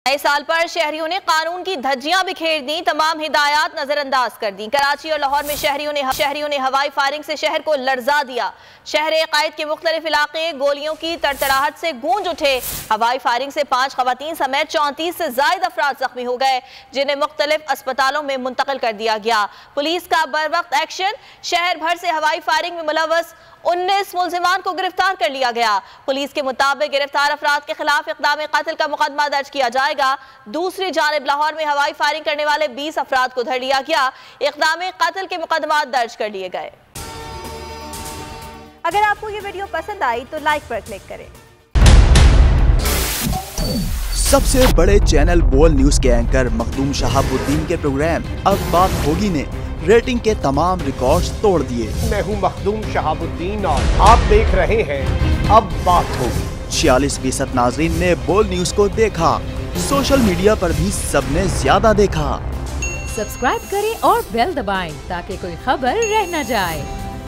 नए साल पर शहरियों ने कानून की धज्जियां बिखेर दी, तमाम हिदायत नजरअंदाज कर दी। कराची और लाहौर में शहरियों ने हवाई फायरिंग से शहर को लर्जा दिया। शहर कायद के मुख्तलिफ इलाके गोलियों की तड़तड़ाहट से गूंज उठे। हवाई फायरिंग से 5 खवातीन समेत 34 से ज्यादा अफराद जख्मी हो गए, जिन्हें मुख्तलिफ अस्पतालों में मुंतकिल कर दिया गया। पुलिस का बर वक्त एक्शन, शहर भर से हवाई फायरिंग में मुलव्वस 19 मुलजिमान को गिरफ्तार कर लिया गया। पुलिस के मुताबिक गिरफ्तार अफराद के खिलाफ इक़दाम कत्ल का मुकदमा दर्ज किया जाएगा। दूसरी जानिब लाहौर में हवाई फायरिंग करने वाले 20 अफराद को धर लिया गया। इक़दाम कत्ल के मुकदमा दर्ज कर लिए गए। अगर आपको ये वीडियो पसंद आई तो लाइक पर क्लिक करें। सबसे बड़े चैनल बोल न्यूज के एंकर मखदूम शहाबुद्दीन के प्रोग्राम अब बात होगी ने रेटिंग के तमाम रिकॉर्ड्स तोड़ दिए। मैं हूं मखदूम शहाबुद्दीन और आप देख रहे हैं अब बात होगी। 46% नाजरीन ने बोल न्यूज को देखा। सोशल मीडिया पर भी सबने ज्यादा देखा। सब्सक्राइब करें और बेल दबाएं ताकि कोई खबर रह न जाए।